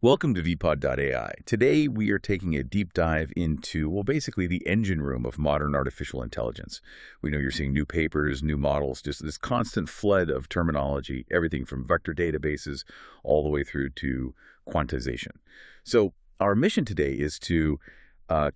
Welcome to vpod.ai. Today we are taking a deep dive into, well, basically the engine room of modern artificial intelligence. We know you're seeing new papers, new models, just this constant flood of terminology, everything from vector databases all the way through to quantization. So our mission today is to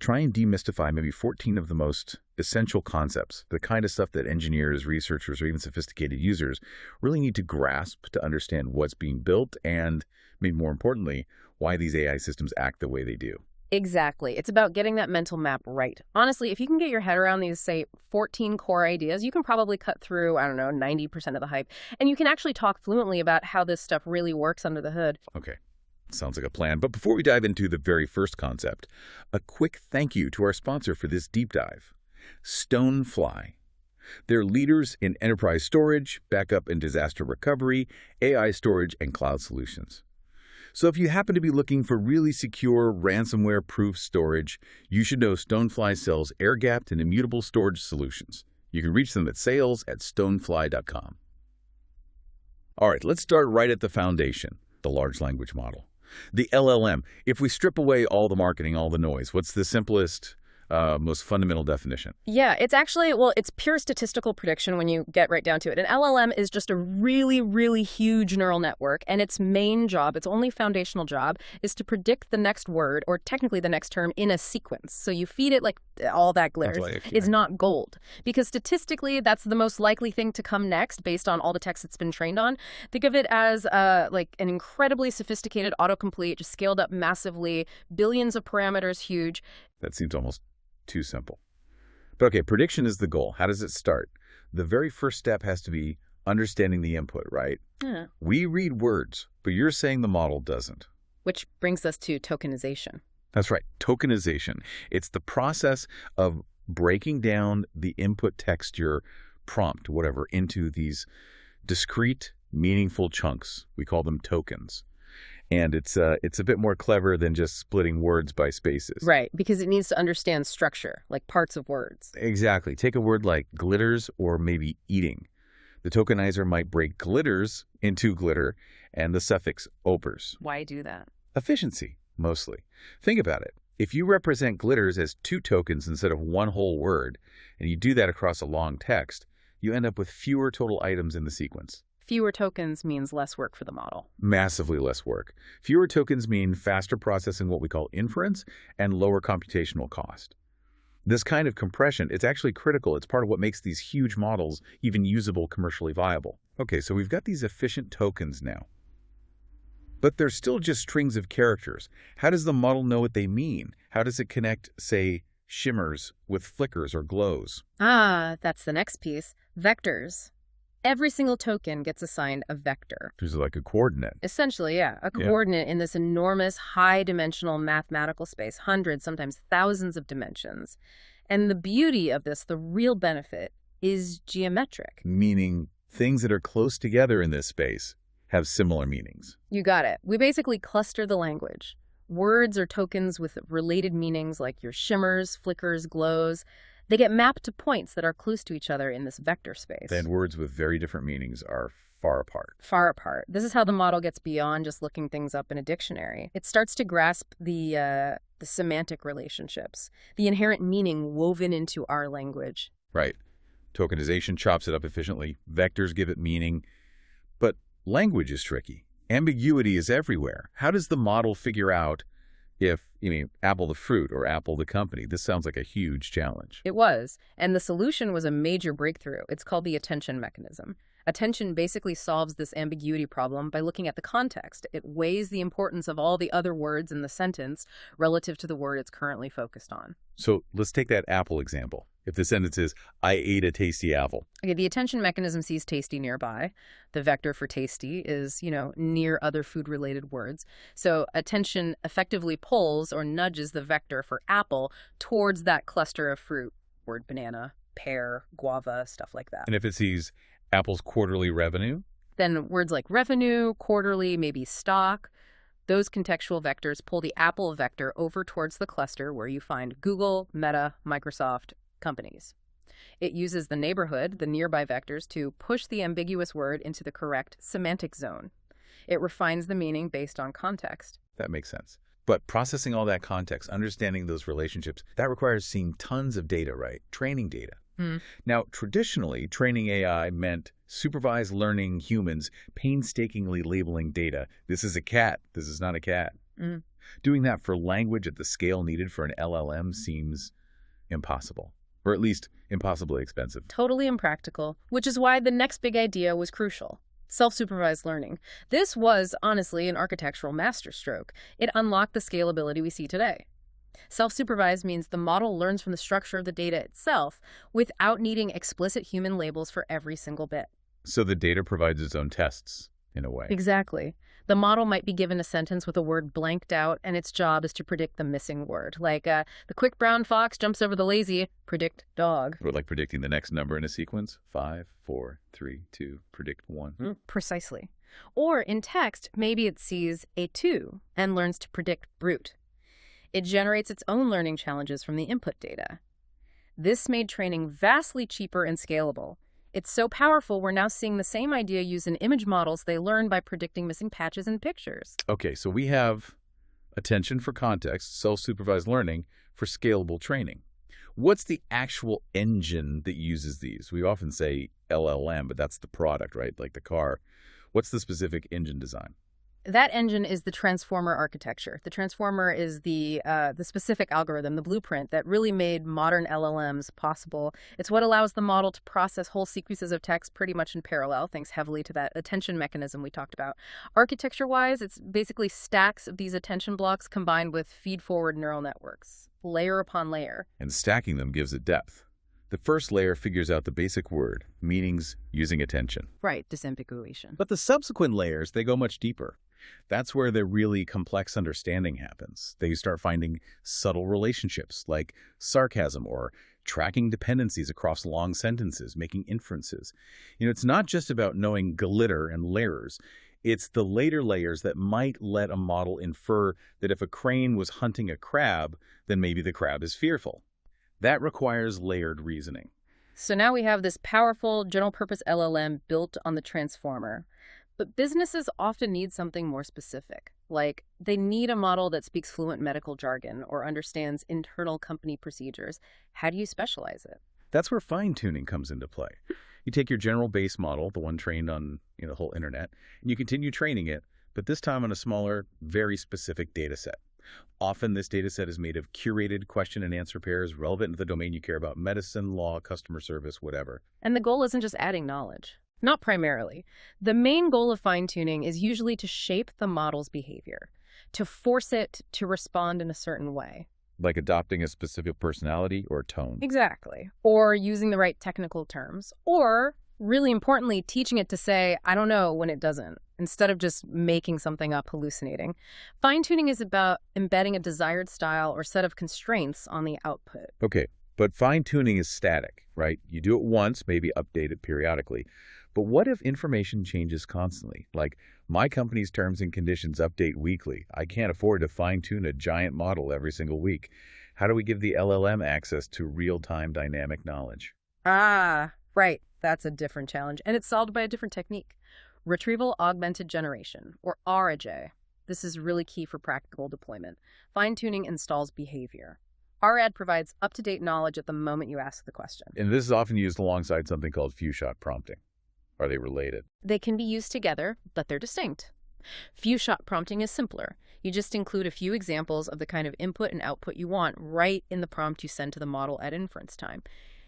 try and demystify maybe 14 of the most essential concepts, the kind of stuff that engineers, researchers, or even sophisticated users really need to grasp to understand what's being built and, maybe more importantly, why these AI systems act the way they do. Exactly. It's about getting that mental map right. Honestly, if you can get your head around these, say, 14 core ideas, you can probably cut through, 90% of the hype. And you can actually talk fluently about how this stuff really works under the hood. Okay. Sounds like a plan. But before we dive into the very first concept, a quick thank you to our sponsor for this deep dive, Stonefly. They're leaders in enterprise storage, backup and disaster recovery, AI storage, and cloud solutions. So if you happen to be looking for really secure, ransomware-proof storage, you should know Stonefly sells air-gapped and immutable storage solutions. You can reach them at sales@stonefly.com. All right, let's start right at the foundation, the large language model. The LLM, if we strip away all the marketing, all the noise, what's the simplest, most fundamental definition? Yeah, it's actually, it's pure statistical prediction when you get right down to it. An LLM is just a really, really huge neural network, and its main job, its only foundational job, is to predict the next word, or technically the next term, in a sequence. So you feed it like all that glitters. It's not gold. Because statistically, that's the most likely thing to come next based on all the text it's been trained on. Think of it as like an incredibly sophisticated autocomplete, just scaled up massively, billions of parameters huge. That seems almost too simple. But okay, prediction is the goal. How does it start? The very first step has to be understanding the input, right? Yeah. We read words, but you're saying the model doesn't. Which brings us to tokenization. That's right, tokenization. It's the process of breaking down the input text, your prompt, whatever, into these discrete, meaningful chunks. We call them tokens. And it's a bit more clever than just splitting words by spaces. Right, because it needs to understand structure, like parts of words. Exactly. Take a word like glitters or maybe eating. The tokenizer might break glitters into glitter and the suffix opers. Why do that? Efficiency, mostly. Think about it. If you represent glitters as 2 tokens instead of 1 whole word, and you do that across a long text, you end up with fewer total items in the sequence. Fewer tokens means less work for the model. Massively less work. Fewer tokens mean faster processing, what we call inference, and lower computational cost. This kind of compression, it's actually critical. It's part of what makes these huge models even usable, commercially viable. Okay, so we've got these efficient tokens now. But they're still just strings of characters. How does the model know what they mean? How does it connect, say, shimmers with flickers or glows? Ah, that's the next piece. Vectors. Every single token gets assigned a vector. There's like a coordinate. Essentially, yeah, a coordinate in this enormous high-dimensional mathematical space, hundreds, sometimes thousands of dimensions. And the beauty of this, the real benefit, is geometric. Meaning things that are close together in this space have similar meanings. You got it. We basically cluster the language. Words or tokens with related meanings like your shimmers, flickers, glows. They get mapped to points that are close to each other in this vector space. Then words with very different meanings are far apart. Far apart. This is how the model gets beyond just looking things up in a dictionary. It starts to grasp the semantic relationships, the inherent meaning woven into our language. Right. Tokenization chops it up efficiently. Vectors give it meaning. But language is tricky. Ambiguity is everywhere. How does the model figure out if, Apple the fruit or Apple the company? This sounds like a huge challenge. It was. And the solution was a major breakthrough. It's called the attention mechanism. Attention basically solves this ambiguity problem by looking at the context. It weighs the importance of all the other words in the sentence relative to the word it's currently focused on. So let's take that apple example. If the sentence is, I ate a tasty apple. Okay, the attention mechanism sees tasty nearby. The vector for tasty is, near other food-related words. So attention effectively pulls or nudges the vector for apple towards that cluster of fruit, word banana, pear, guava, stuff like that. And if it sees Apple's quarterly revenue? Then words like revenue, quarterly, maybe stock, those contextual vectors pull the Apple vector over towards the cluster where you find Google, Meta, Microsoft, companies. It uses the neighborhood, the nearby vectors, to push the ambiguous word into the correct semantic zone. It refines the meaning based on context. that makes sense. But processing all that context, understanding those relationships, that requires seeing tons of data, right? Training data. Now, traditionally, training AI meant supervised learning humans painstakingly labeling data. This is a cat. This is not a cat. Doing that for language at the scale needed for an LLM seems impossible, or at least impossibly expensive. Totally impractical, which is why the next big idea was crucial. Self-supervised learning. This was, honestly, an architectural masterstroke. It unlocked the scalability we see today. Self-supervised means the model learns from the structure of the data itself without needing explicit human labels for every single bit. So the data provides its own tests, in a way. Exactly. The model might be given a sentence with a word blanked out, and its job is to predict the missing word. Like, the quick brown fox jumps over the lazy, predict dog. Or like predicting the next number in a sequence. 5, 4, 3, 2, predict 1. Precisely. Or in text, maybe it sees a 2 and learns to predict brute. It generates its own learning challenges from the input data. This made training vastly cheaper and scalable. It's so powerful, we're now seeing the same idea used in image models they learn by predicting missing patches in pictures. Okay, so we have attention for context, self-supervised learning for scalable training. What's the actual engine that uses these? We often say LLM, but that's the product, right? Like the car. What's the specific engine design? That engine is the transformer architecture. The transformer is the specific algorithm, the blueprint that really made modern LLMs possible. It's what allows the model to process whole sequences of text pretty much in parallel, thanks heavily to that attention mechanism we talked about. Architecture-wise, it's basically stacks of these attention blocks combined with feed-forward neural networks, layer upon layer. And stacking them gives it depth. The first layer figures out the basic word, meanings using attention. Right, disambiguation. But the subsequent layers, they go much deeper. That's where the really complex understanding happens. They start finding subtle relationships like sarcasm or tracking dependencies across long sentences, making inferences. It's not just about knowing glitter and layers. It's the later layers that might let a model infer that if a crane was hunting a crab, then maybe the crab is fearful. That requires layered reasoning. So now we have this powerful general-purpose LLM built on the transformer. But businesses often need something more specific, like they need a model that speaks fluent medical jargon or understands internal company procedures. How do you specialize it? That's where fine-tuning comes into play. You take your general base model, the one trained on the whole internet, and you continue training it, but this time on a smaller, very specific data set. Often this data set is made of curated question and answer pairs relevant to the domain you care about: medicine, law, customer service, whatever. And the goal isn't just adding knowledge. Not primarily. The main goal of fine-tuning is usually to shape the model's behavior, to force it to respond in a certain way. Like adopting a specific personality or tone. Exactly. Or using the right technical terms. Or, really importantly, teaching it to say, I don't know, when it doesn't, instead of just making something up, hallucinating. Fine-tuning is about embedding a desired style or set of constraints on the output. Okay, but fine-tuning is static, right? You do it once, maybe update it periodically. But what if information changes constantly? Like, my company's terms and conditions update weekly. I can't afford to fine-tune a giant model every single week. How do we give the LLM access to real-time dynamic knowledge? Ah, right. That's a different challenge. And it's solved by a different technique. Retrieval-augmented generation, or RAG. This is really key for practical deployment. Fine-tuning installs behavior. RAG provides up-to-date knowledge at the moment you ask the question. And this is often used alongside something called few-shot prompting. Are they related? They can be used together, but they're distinct. Few-shot prompting is simpler. You just include a few examples of the kind of input and output you want right in the prompt you send to the model at inference time.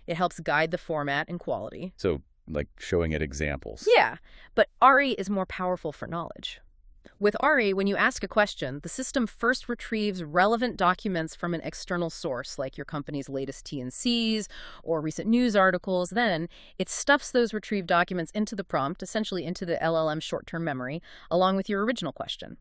It helps guide the format and quality. So, like showing it examples. Yeah, but RE is more powerful for knowledge. With RE, when you ask a question, the system first retrieves relevant documents from an external source, like your company's latest T&Cs or recent news articles. Then it stuffs those retrieved documents into the prompt, essentially into the LLM's short-term memory, along with your original question.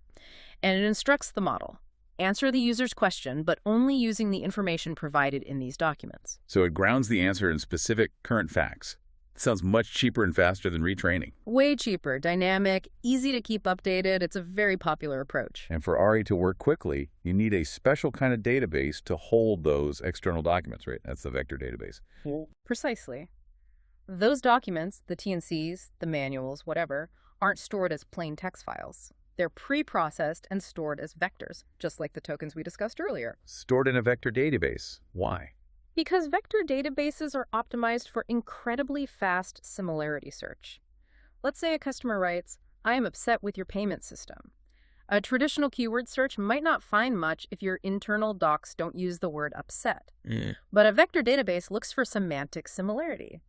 And it instructs the model. Answer the user's question, but only using the information provided in these documents. So it grounds the answer in specific current facts. Sounds much cheaper and faster than retraining. Way cheaper, dynamic, easy to keep updated. It's a very popular approach. And for RE to work quickly, you need a special kind of database to hold those external documents, right? That's the vector database. Precisely. Those documents, the T&Cs, the manuals, whatever, aren't stored as plain text files. They're pre-processed and stored as vectors, just like the tokens we discussed earlier. Stored in a vector database. Why? Because vector databases are optimized for incredibly fast similarity search. Let's say a customer writes, "I am upset with your payment system." A traditional keyword search might not find much if your internal docs don't use the word upset. But a vector database looks for semantic similarity.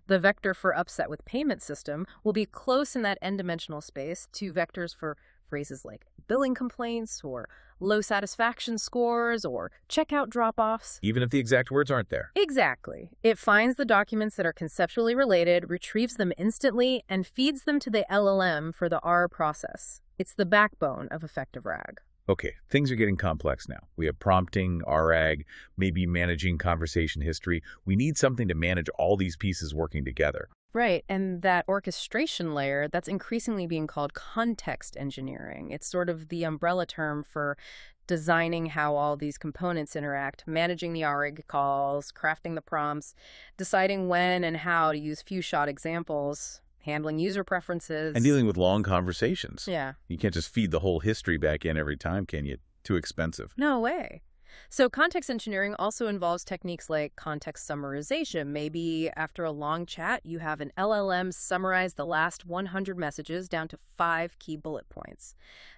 The vector for upset with payment system will be close in that n-dimensional space to vectors for phrases like billing complaints or low satisfaction scores or checkout drop-offs. Even if the exact words aren't there. Exactly. It finds the documents that are conceptually related, retrieves them instantly, and feeds them to the LLM for the R process. It's the backbone of effective RAG. Okay, things are getting complex now. We have prompting, RAG, maybe managing conversation history. We need something to manage all these pieces working together. Right, and that orchestration layer, that's increasingly being called context engineering. It's sort of the umbrella term for designing how all these components interact, managing the RAG calls, crafting the prompts, deciding when and how to use few-shot examples, handling user preferences. And dealing with long conversations. Yeah. You can't just feed the whole history back in every time, can you? Too expensive. No way. So context engineering also involves techniques like context summarization. Maybe after a long chat, you have an LLM summarize the last 100 messages down to 5 key bullet points.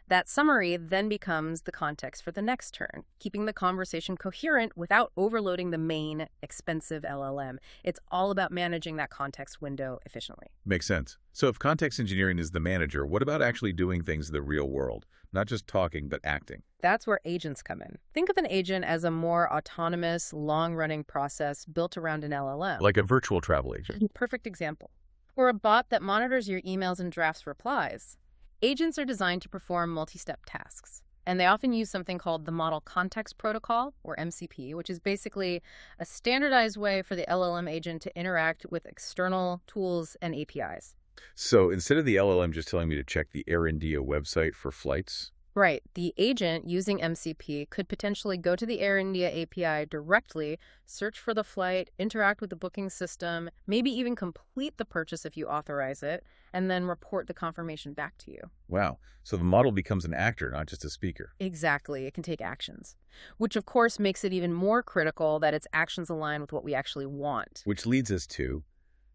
That summary then becomes the context for the next turn, keeping the conversation coherent without overloading the main, expensive LLM. It's all about managing that context window efficiently. Makes sense. So if context engineering is the manager, what about actually doing things in the real world? Not just talking, but acting. That's where agents come in. Think of an agent as a more autonomous, long-running process built around an LLM. Like a virtual travel agent. Perfect example. Or a bot that monitors your emails and drafts replies. Agents are designed to perform multi-step tasks, and they often use something called the Model Context Protocol, or MCP, which is basically a standardized way for the LLM agent to interact with external tools and APIs. So instead of the LLM just telling me to check the Air India website for flights? Right. The agent using MCP could potentially go to the Air India API directly, search for the flight, interact with the booking system, maybe even complete the purchase if you authorize it, and then report the confirmation back to you. Wow. So the model becomes an actor, not just a speaker. Exactly. It can take actions, which of course makes it even more critical that its actions align with what we actually want. Which leads us to,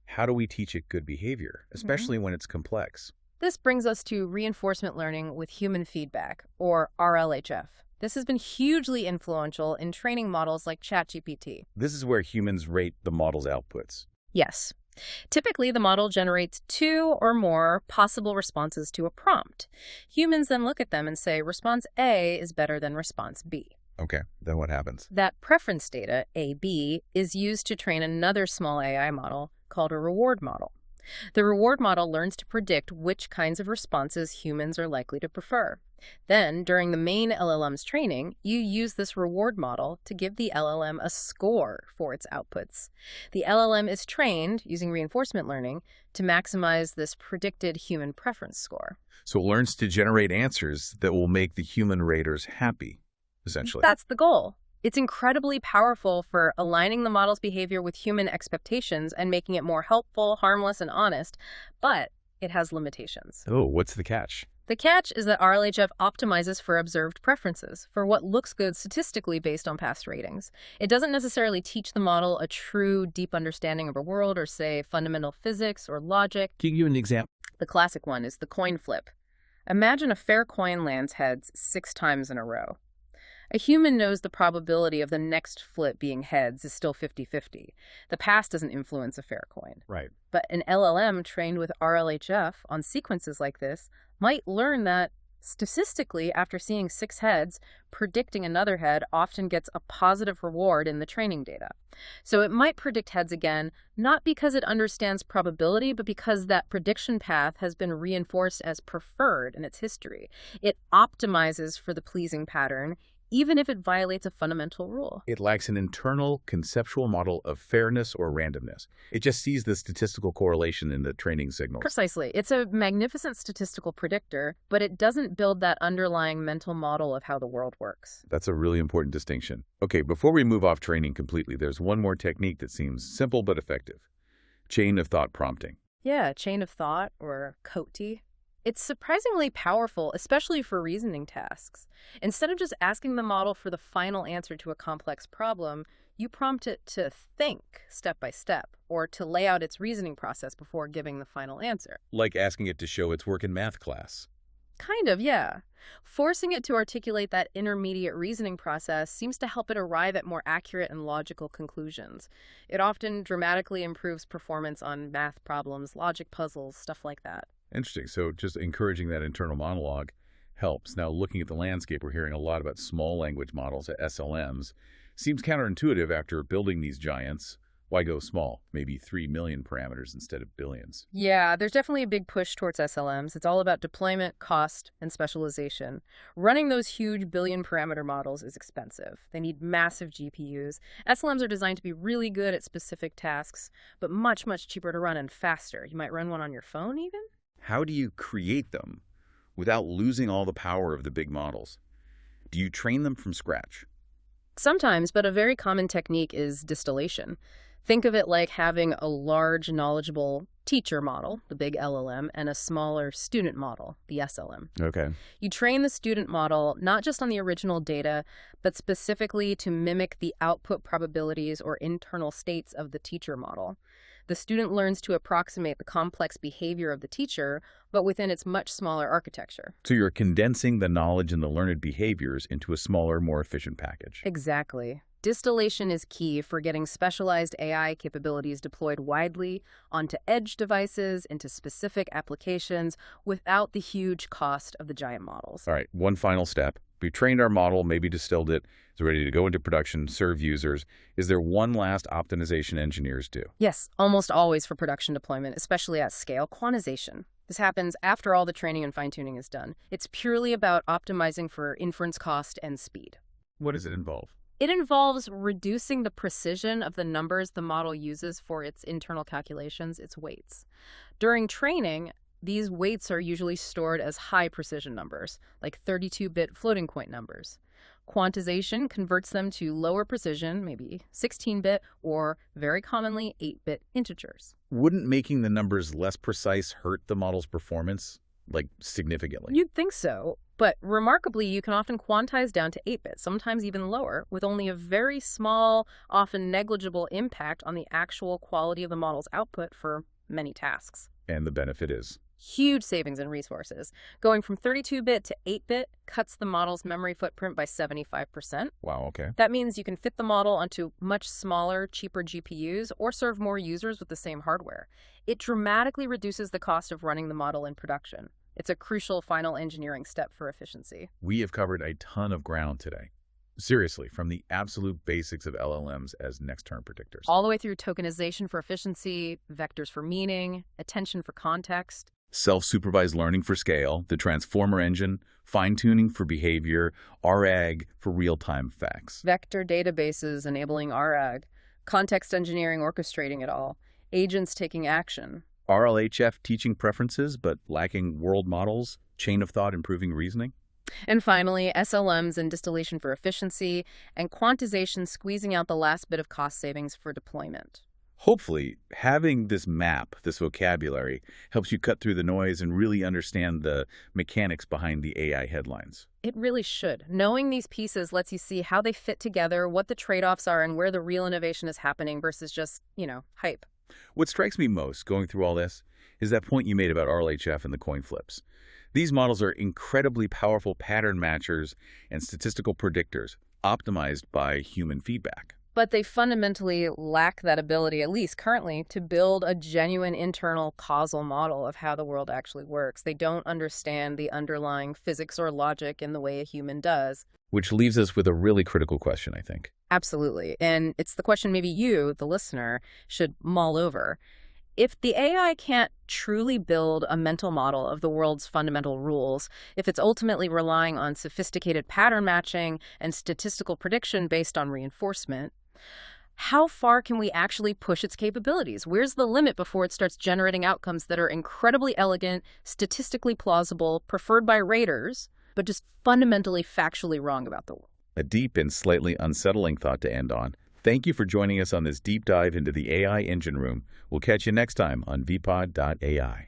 how do we teach it good behavior, especially when it's complex? This brings us to reinforcement learning with human feedback, or RLHF. This has been hugely influential in training models like ChatGPT. This is where humans rate the model's outputs. Yes. Typically, the model generates 2 or more possible responses to a prompt. Humans then look at them and say, response A is better than response B. Okay, then what happens? That preference data, AB, is used to train another small AI model called a reward model. The reward model learns to predict which kinds of responses humans are likely to prefer. Then, during the main LLM's training, you use this reward model to give the LLM a score for its outputs. The LLM is trained, using reinforcement learning, to maximize this predicted human preference score. So it learns to generate answers that will make the human raters happy, essentially. That's the goal. It's incredibly powerful for aligning the model's behavior with human expectations and making it more helpful, harmless, and honest, but it has limitations. Oh, what's the catch? The catch is that RLHF optimizes for observed preferences, for what looks good statistically based on past ratings. It doesn't necessarily teach the model a true, deep understanding of a world or, say, fundamental physics or logic. Can you give an example? The classic one is the coin flip. Imagine a fair coin lands heads 6 times in a row. A human knows the probability of the next flip being heads is still 50-50. The past doesn't influence a fair coin. Right. But an LLM trained with RLHF on sequences like this might learn that statistically, after seeing 6 heads, predicting another head often gets a positive reward in the training data. So it might predict heads again, not because it understands probability, but because that prediction path has been reinforced as preferred in its history. It optimizes for the pleasing pattern, even if it violates a fundamental rule. It lacks an internal conceptual model of fairness or randomness. It just sees the statistical correlation in the training signals. Precisely. It's a magnificent statistical predictor, but it doesn't build that underlying mental model of how the world works. That's a really important distinction. Okay, before we move off training completely, there's one more technique that seems simple but effective. Chain of thought prompting. Yeah, chain of thought, or COTI. It's surprisingly powerful, especially for reasoning tasks. Instead of just asking the model for the final answer to a complex problem, you prompt it to think step by step, or to lay out its reasoning process before giving the final answer. Like asking it to show its work in math class. Kind of, yeah. Forcing it to articulate that intermediate reasoning process seems to help it arrive at more accurate and logical conclusions. It often dramatically improves performance on math problems, logic puzzles, stuff like that. Interesting. So just encouraging that internal monologue helps. Now, looking at the landscape, we're hearing a lot about small language models, SLMs. Seems counterintuitive after building these giants. Why go small? Maybe 3 million parameters instead of billions. Yeah, there's definitely a big push towards SLMs. It's all about deployment, cost, and specialization. Running those huge billion-parameter models is expensive. They need massive GPUs. SLMs are designed to be really good at specific tasks, but much, much cheaper to run and faster. You might run one on your phone, even? How do you create them without losing all the power of the big models? Do you train them from scratch? Sometimes, but a very common technique is distillation. Think of it like having a large, knowledgeable teacher model, the big LLM, and a smaller student model, the SLM. Okay. You train the student model not just on the original data, but specifically to mimic the output probabilities or internal states of the teacher model. The student learns to approximate the complex behavior of the teacher, but within its much smaller architecture. So you're condensing the knowledge and the learned behaviors into a smaller, more efficient package. Exactly. Distillation is key for getting specialized AI capabilities deployed widely onto edge devices, into specific applications, without the huge cost of the giant models. All right, one final step. We've trained our model, maybe distilled it, it's ready to go into production, serve users. Is there one last optimization engineers do? Yes, almost always for production deployment, especially at scale, quantization. This happens after all the training and fine-tuning is done. It's purely about optimizing for inference cost and speed. What does it involve? It involves reducing the precision of the numbers the model uses for its internal calculations, its weights. During training, these weights are usually stored as high-precision numbers, like 32-bit floating point numbers. Quantization converts them to lower precision, maybe 16-bit, or very commonly 8-bit integers. Wouldn't making the numbers less precise hurt the model's performance, like significantly? You'd think so, but remarkably, you can often quantize down to 8-bit, sometimes even lower, with only a very small, often negligible impact on the actual quality of the model's output for many tasks. And the benefit is? Huge savings in resources. Going from 32-bit to 8-bit cuts the model's memory footprint by 75%. Wow, okay. That means you can fit the model onto much smaller, cheaper GPUs or serve more users with the same hardware. It dramatically reduces the cost of running the model in production. It's a crucial final engineering step for efficiency. We have covered a ton of ground today. Seriously, from the absolute basics of LLMs as next-term predictors. All the way through tokenization for efficiency, vectors for meaning, attention for context. Self-supervised learning for scale, the transformer engine, fine-tuning for behavior, RAG for real-time facts. Vector databases enabling RAG. Context engineering orchestrating it all. Agents taking action. RLHF teaching preferences but lacking world models, chain of thought improving reasoning. And finally, SLMs and distillation for efficiency, and quantization squeezing out the last bit of cost savings for deployment. Hopefully, having this map, this vocabulary, helps you cut through the noise and really understand the mechanics behind the AI headlines. It really should. Knowing these pieces lets you see how they fit together, what the trade-offs are, and where the real innovation is happening versus just, hype. What strikes me most going through all this is that point you made about RLHF and the coin flips. These models are incredibly powerful pattern matchers and statistical predictors, optimized by human feedback. But they fundamentally lack that ability, at least currently, to build a genuine internal causal model of how the world actually works. They don't understand the underlying physics or logic in the way a human does. Which leaves us with a really critical question, I think. Absolutely. And it's the question maybe you, the listener, should mull over. If the AI can't truly build a mental model of the world's fundamental rules, if it's ultimately relying on sophisticated pattern matching and statistical prediction based on reinforcement, how far can we actually push its capabilities? Where's the limit before it starts generating outcomes that are incredibly elegant, statistically plausible, preferred by raters, but just fundamentally factually wrong about the world? A deep and slightly unsettling thought to end on. Thank you for joining us on this deep dive into the AI engine room. We'll catch you next time on vpod.ai.